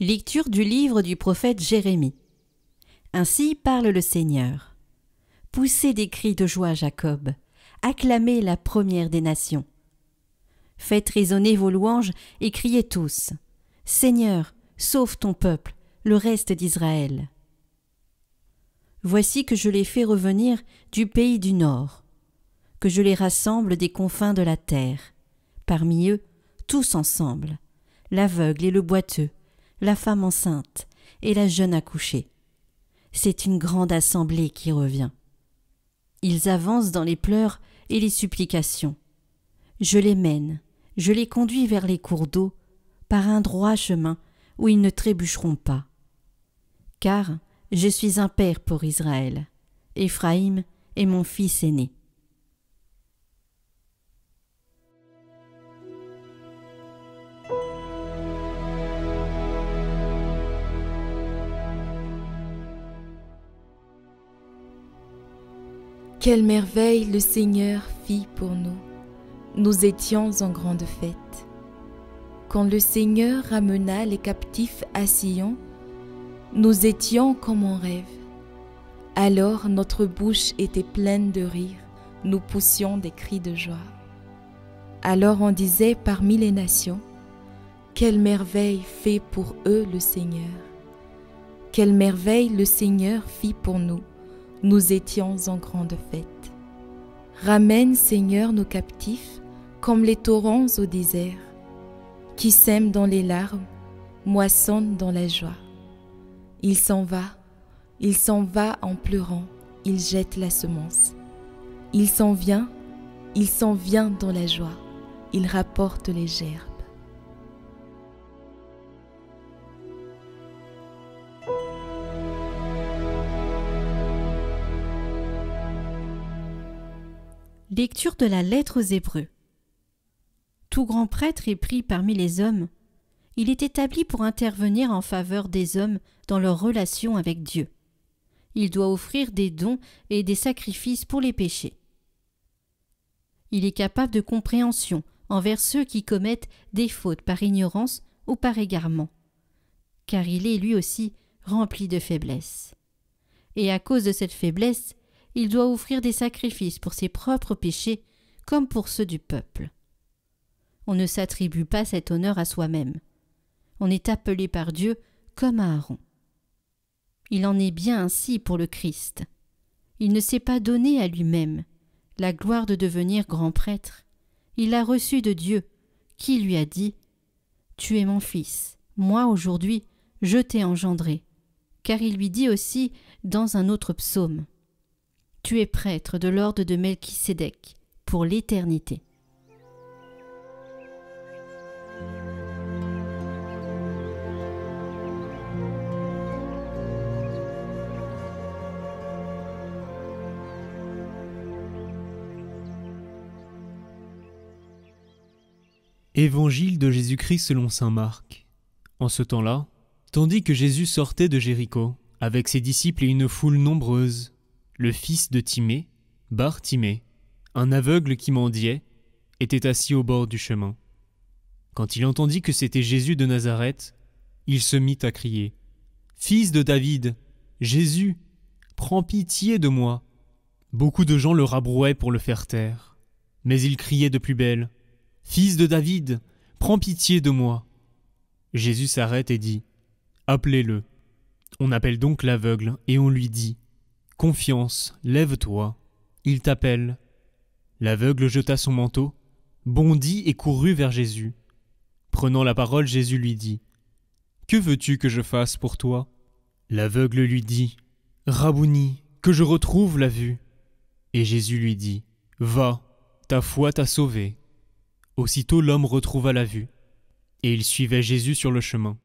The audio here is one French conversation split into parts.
Lecture du livre du prophète Jérémie. Ainsi parle le Seigneur. Poussez des cris de joie, Jacob, acclamez la première des nations. Faites résonner vos louanges et criez tous. Seigneur, sauve ton peuple, le reste d'Israël. Voici que je les fais revenir du pays du nord, que je les rassemble des confins de la terre. Parmi eux, tous ensemble, l'aveugle et le boiteux, la femme enceinte et la jeune accouchée. C'est une grande assemblée qui revient. Ils avancent dans les pleurs et les supplications. Je les mène, je les conduis vers les cours d'eau, par un droit chemin où ils ne trébucheront pas. Car je suis un père pour Israël. Éphraïm est mon fils aîné. Quelle merveille le Seigneur fit pour nous. Nous étions en grande fête. Quand le Seigneur ramena les captifs à Sion, nous étions comme en rêve. Alors notre bouche était pleine de rire, nous poussions des cris de joie. Alors on disait parmi les nations, quelle merveille fait pour eux le Seigneur. Quelle merveille le Seigneur fit pour nous. Nous étions en grande fête. Ramène, Seigneur, nos captifs, comme les torrents au désert, qui sèment dans les larmes, moissonnent dans la joie. Il s'en va en pleurant, il jette la semence. Il s'en vient dans la joie, il rapporte les gerbes. Lecture de la lettre aux Hébreux. Tout grand prêtre est pris parmi les hommes. Il est établi pour intervenir en faveur des hommes dans leur relation avec Dieu. Il doit offrir des dons et des sacrifices pour les péchés. Il est capable de compréhension envers ceux qui commettent des fautes par ignorance ou par égarement, car il est lui aussi rempli de faiblesse. Et à cause de cette faiblesse, il doit offrir des sacrifices pour ses propres péchés comme pour ceux du peuple. On ne s'attribue pas cet honneur à soi-même. On est appelé par Dieu comme Aaron. Il en est bien ainsi pour le Christ. Il ne s'est pas donné à lui-même la gloire de devenir grand prêtre. Il l'a reçu de Dieu, qui lui a dit « Tu es mon fils, moi aujourd'hui je t'ai engendré », car il lui dit aussi dans un autre psaume « Tu es prêtre de l'ordre de Melchisédek pour l'éternité. » Évangile de Jésus-Christ selon saint Marc. En ce temps-là, tandis que Jésus sortait de Jéricho, avec ses disciples et une foule nombreuse, le fils de Timée, Bar-Timée, un aveugle qui mendiait, était assis au bord du chemin. Quand il entendit que c'était Jésus de Nazareth, il se mit à crier « Fils de David, Jésus, prends pitié de moi !» Beaucoup de gens le rabrouaient pour le faire taire, mais il criait de plus belle « Fils de David, prends pitié de moi !» Jésus s'arrête et dit « Appelez-le !» On appelle donc l'aveugle et on lui dit « Confiance, lève-toi, il t'appelle. » L'aveugle jeta son manteau, bondit et courut vers Jésus. Prenant la parole, Jésus lui dit « Que veux-tu que je fasse pour toi ?» L'aveugle lui dit « Rabouni, que je retrouve la vue. » Et Jésus lui dit « Va, ta foi t'a sauvé. » Aussitôt l'homme retrouva la vue, et il suivait Jésus sur le chemin.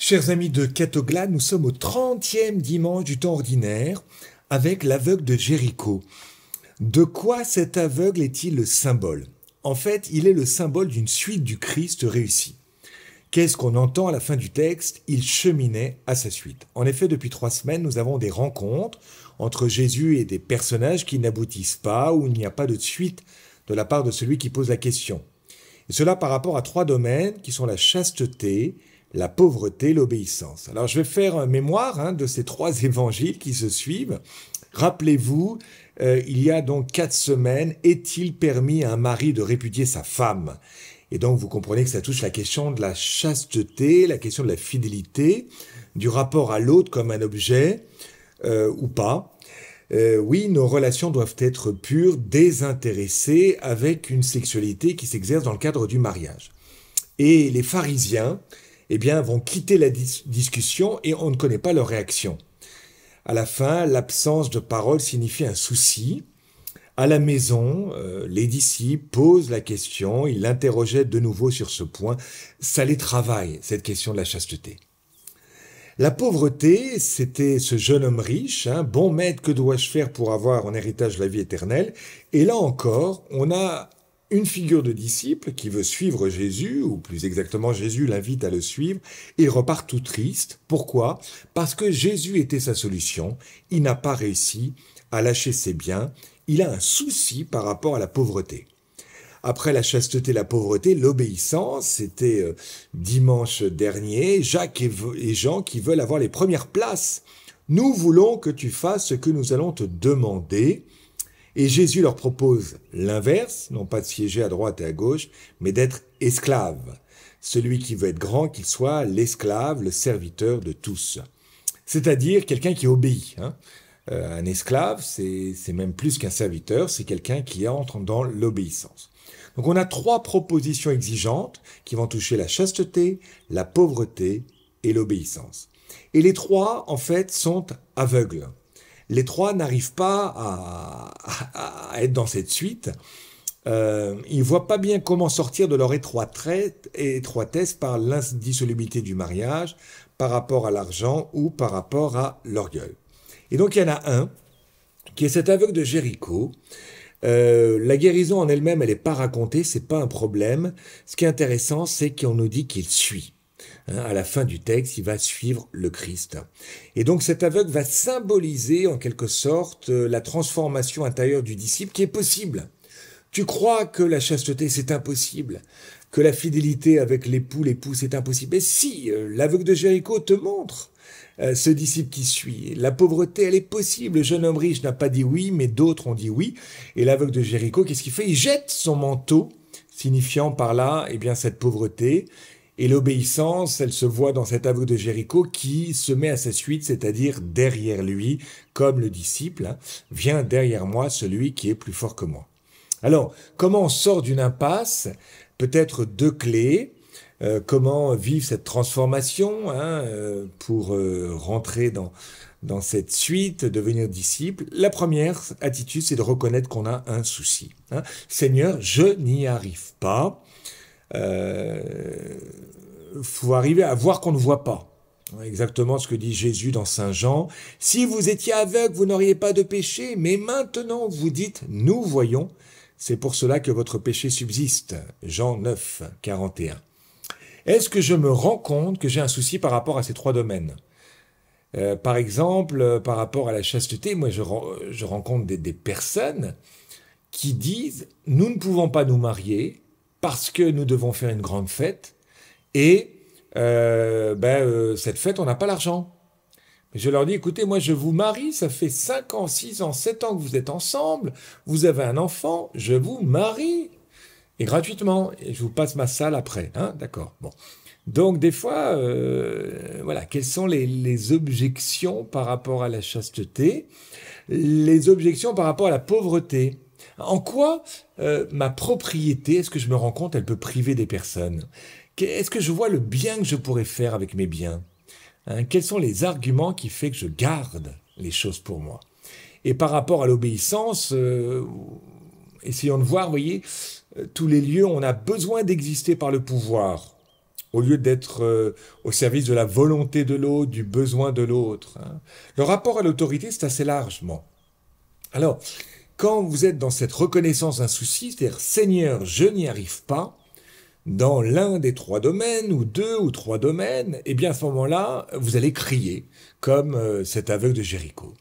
Chers amis de Catogla, nous sommes au 30e dimanche du temps ordinaire avec l'aveugle de Jéricho. De quoi cet aveugle est-il le symbole? En fait, il est le symbole d'une suite du Christ réussi. Qu'est-ce qu'on entend à la fin du texte? Il cheminait à sa suite. En effet, depuis 3 semaines, nous avons des rencontres entre Jésus et des personnages qui n'aboutissent pas, où il n'y a pas de suite de la part de celui qui pose la question. Et cela par rapport à 3 domaines qui sont la chasteté, la pauvreté, l'obéissance. Alors je vais faire un mémoire de ces 3 évangiles qui se suivent. Rappelez-vous, il y a donc 4 semaines, est-il permis à un mari de répudier sa femme? Et donc vous comprenez que ça touche la question de la chasteté, la question de la fidélité, du rapport à l'autre comme un objet ou pas. Oui, nos relations doivent être pures, désintéressées, avec une sexualité qui s'exerce dans le cadre du mariage. Et les pharisiens, vont quitter la discussion et on ne connaît pas leur réaction. À la fin, l'absence de parole signifie un souci. À la maison, les disciples posent la question, ils l'interrogeaient de nouveau sur ce point. Ça les travaille, cette question de la chasteté. La pauvreté, c'était ce jeune homme riche. Bon maître, que dois-je faire pour avoir en héritage la vie éternelle? Et là encore, on a une figure de disciple qui veut suivre Jésus, ou plus exactement Jésus l'invite à le suivre, et il repart tout triste. Pourquoi? Parce que Jésus était sa solution, il n'a pas réussi à lâcher ses biens, il a un souci par rapport à la pauvreté. Après la chasteté, la pauvreté, l'obéissance, c'était dimanche dernier, Jacques et Jean qui veulent avoir les premières places. Nous voulons que tu fasses ce que nous allons te demander. Et Jésus leur propose l'inverse, non pas de siéger à droite et à gauche, mais d'être esclave. Celui qui veut être grand, qu'il soit l'esclave, le serviteur de tous. C'est-à-dire quelqu'un qui obéit. Un esclave, c'est même plus qu'un serviteur, c'est quelqu'un qui entre dans l'obéissance. Donc on a 3 propositions exigeantes qui vont toucher la chasteté, la pauvreté et l'obéissance. Et les 3, en fait, sont aveugles. Les 3 n'arrivent pas à être dans cette suite. Ils ne voient pas bien comment sortir de leur étroitesse par l'indissolubilité du mariage, par rapport à l'argent ou par rapport à l'orgueil. Et donc il y en a un, qui est cet aveugle de Jéricho. La guérison en elle-même, elle n'est pas racontée, c'est pas un problème. Ce qui est intéressant, c'est qu'on nous dit qu'il suit. À la fin du texte, il va suivre le Christ. Et donc cet aveugle va symboliser en quelque sorte la transformation intérieure du disciple qui est possible. Tu crois que la chasteté c'est impossible, que la fidélité avec l'époux c'est impossible. Mais si, l'aveugle de Jéricho te montre ce disciple qui suit. La pauvreté, elle est possible. Le jeune homme riche n'a pas dit oui, mais d'autres ont dit oui. Et l'aveugle de Jéricho, qu'est-ce qu'il fait? Il jette son manteau, signifiant par là cette pauvreté. Et l'obéissance, elle se voit dans cet aveugle de Jéricho qui se met à sa suite, c'est-à-dire derrière lui, comme le disciple, vient derrière moi celui qui est plus fort que moi. Alors, comment on sort d'une impasse? Peut-être 2 clés. Comment vivre cette transformation pour rentrer dans cette suite, devenir disciple. La première attitude, c'est de reconnaître qu'on a un souci. Seigneur, je n'y arrive pas. Faut arriver à voir qu'on ne voit pas. Exactement ce que dit Jésus dans Saint Jean. Si vous étiez aveugle, vous n'auriez pas de péché, mais maintenant vous dites, nous voyons. C'est pour cela que votre péché subsiste. Jean 9, 41. Est-ce que je me rends compte que j'ai un souci par rapport à ces 3 domaines? Par exemple, par rapport à la chasteté, moi je rencontre des personnes qui disent « Nous ne pouvons pas nous marier parce que nous devons faire une grande fête et cette fête, on n'a pas l'argent. » Je leur dis « Écoutez, moi je vous marie, ça fait 5 ans, 6 ans, 7 ans que vous êtes ensemble, vous avez un enfant, je vous marie. » Et gratuitement, et je vous passe ma salle après, d'accord. Bon. Donc des fois, quelles sont les objections par rapport à la chasteté, les objections par rapport à la pauvreté? En quoi ma propriété, est-ce que je me rends compte, elle peut priver des personnes? Est-ce que je vois le bien que je pourrais faire avec mes biens? Quels sont les arguments qui font que je garde les choses pour moi? Et par rapport à l'obéissance, essayons de voir, vous voyez, tous les lieux, on a besoin d'exister par le pouvoir, au lieu d'être au service de la volonté de l'autre, du besoin de l'autre. Le rapport à l'autorité, c'est assez largement. Alors, quand vous êtes dans cette reconnaissance d'un souci, c'est-à-dire « Seigneur, je n'y arrive pas », dans l'un des 3 domaines, ou 2 ou 3 domaines, eh bien à ce moment-là, vous allez crier, comme cet aveugle de Jéricho.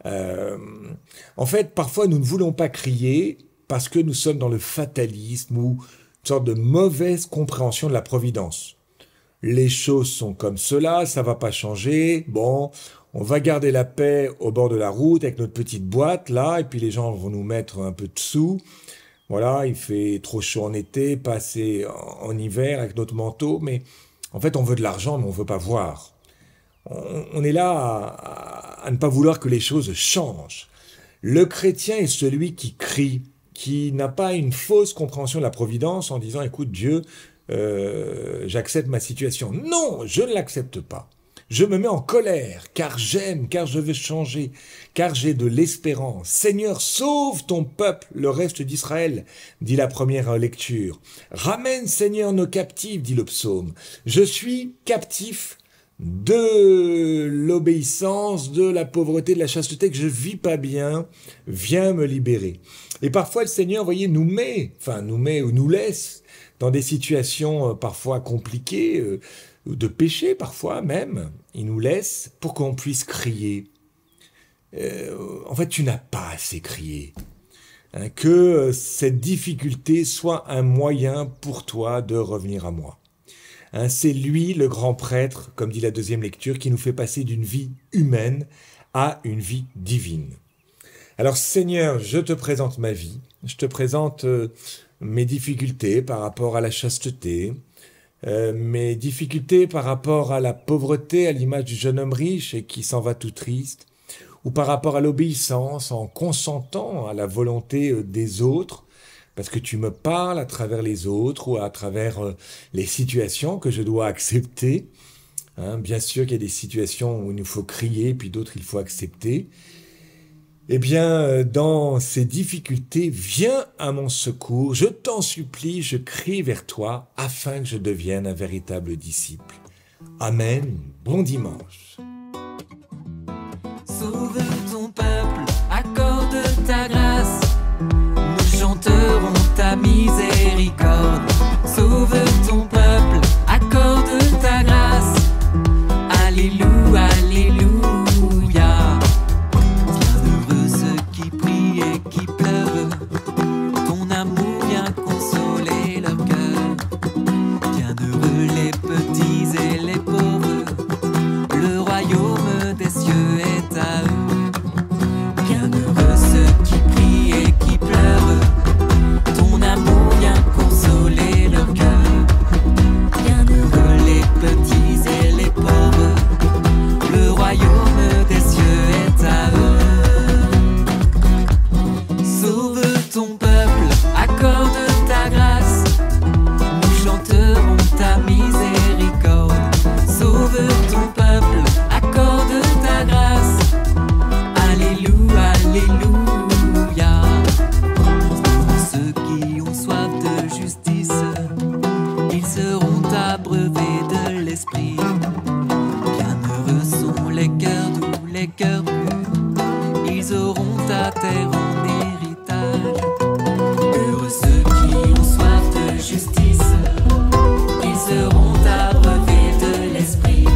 En fait, parfois, nous ne voulons pas crier parce que nous sommes dans le fatalisme ou une sorte de mauvaise compréhension de la providence. Les choses sont comme cela, ça va pas changer, bon, on va garder la paix au bord de la route avec notre petite boîte, là, et puis les gens vont nous mettre un peu de sous. Voilà, il fait trop chaud en été, pas assez en hiver avec notre manteau, mais en fait, on veut de l'argent, mais on veut pas voir. On est là à ne pas vouloir que les choses changent. Le chrétien est celui qui crie, qui n'a pas une fausse compréhension de la providence en disant « Écoute Dieu, j'accepte ma situation ». Non, je ne l'accepte pas. Je me mets en colère, car j'aime, car je veux changer, car j'ai de l'espérance. Seigneur, sauve ton peuple, le reste d'Israël, dit la première lecture. Ramène, Seigneur, nos captifs, dit le psaume. Je suis captif de l'obéissance, de la pauvreté, de la chasteté, que je vis pas bien, viens me libérer. Et parfois le Seigneur, vous voyez, nous met ou nous laisse dans des situations parfois compliquées, de péché parfois même, il nous laisse pour qu'on puisse crier. En fait, tu n'as pas assez crié. Hein, que cette difficulté soit un moyen pour toi de revenir à moi. Hein, c'est lui, le grand prêtre, comme dit la deuxième lecture, qui nous fait passer d'une vie humaine à une vie divine. Alors Seigneur, je te présente ma vie, je te présente mes difficultés par rapport à la chasteté, mes difficultés par rapport à la pauvreté, à l'image du jeune homme riche et qui s'en va tout triste, ou par rapport à l'obéissance en consentant à la volonté des autres, parce que tu me parles à travers les autres ou à travers les situations que je dois accepter. Hein, bien sûr qu'il y a des situations où il nous faut crier, puis d'autres il faut accepter. Eh bien, dans ces difficultés, viens à mon secours, je t'en supplie, je crie vers toi, afin que je devienne un véritable disciple. Amen, bon dimanche. Sauve ton peuple, accorde ta grâce, nous chanterons ta miséricorde. Sauve ton peuple, accorde ta grâce, alléluia, alléluia. Bienheureux ceux qui prient et qui pleurent, ton amour vient consoler leur cœur. Bienheureux les petits et les pauvres, le royaume des cieux est à eux. Bienheureux ceux qui prient et qui pleurent, ton amour vient consoler leur cœur. Bienheureux les petits et les pauvres, le royaume des cieux est à eux. Sauve ton peuple, accorde ta grâce, nous chanterons ta miséricorde. Sauve ton peuple, accorde ta grâce, alléluia, alléluia. Pour ceux qui ont soif de justice, ils seront abreuvés de l'esprit. Bienheureux sont les cœurs doux, les cœurs purs, ils auront ta terre en héritage. Heureux ceux qui ont soif de justice, ils seront abreuvés de l'esprit.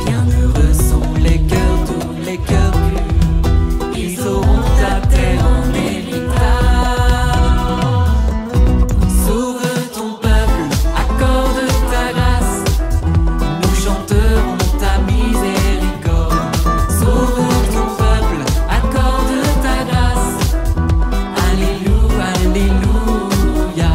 Bienheureux sont les cœurs doux, les cœurs purs, ils auront ta terre en héritage. Sauve ton peuple, accorde ta grâce, nous chanterons ta miséricorde. Sauve ton peuple, accorde ta grâce, alléluia, alléluia.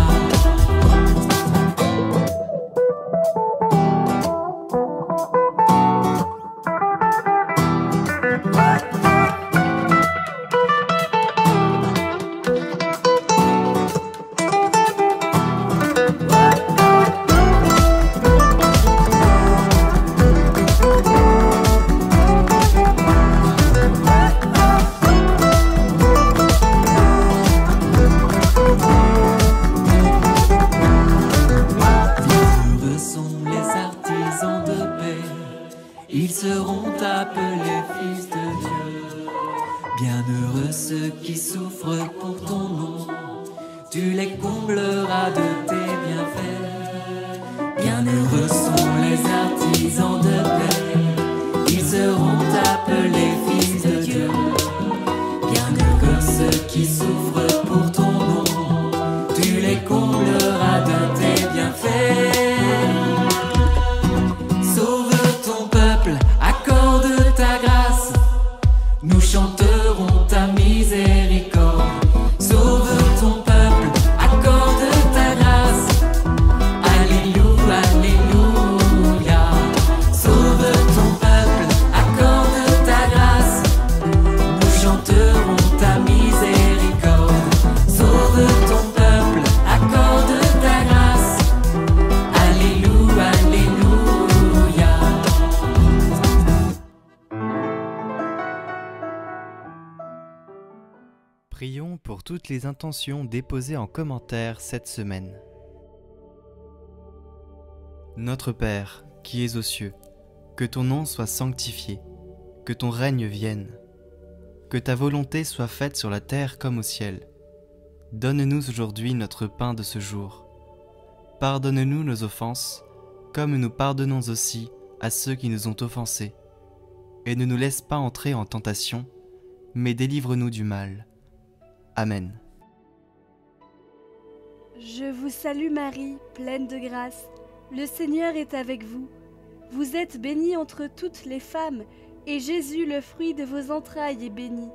Bienheureux sont les artisans de paix, ils seront appelés fils de Dieu. Bienheureux ceux qui souffrent pour ton nom, tu les combleras de tes bienfaits. Bienheureux sont les artisans de paix, ils seront appelés fils de Dieu. Bienheureux ceux qui souffrent pour ton nom, tu les combleras de tes bienfaits. Sauve ton peuple, accorde ta grâce, nous chanterons ta miséricorde. Sauve ton peuple, accorde ta grâce, alléluia, alléluia. Sauve ton peuple, accorde ta grâce, nous chanterons ta miséricorde. Sauve ton peuple, accorde ta grâce, alléluia, alléluia. Prions pour toutes les intentions déposées en commentaire cette semaine. Notre Père, qui es aux cieux, que ton nom soit sanctifié, que ton règne vienne, que ta volonté soit faite sur la terre comme au ciel. Donne-nous aujourd'hui notre pain de ce jour. Pardonne-nous nos offenses, comme nous pardonnons aussi à ceux qui nous ont offensés. Et ne nous laisse pas entrer en tentation, mais délivre-nous du mal. Amen. Je vous salue Marie, pleine de grâce. Le Seigneur est avec vous. Vous êtes bénie entre toutes les femmes, et Jésus, le fruit de vos entrailles, est béni.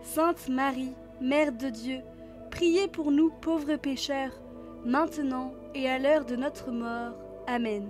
Sainte Marie, Mère de Dieu, priez pour nous pauvres pécheurs, maintenant et à l'heure de notre mort. Amen.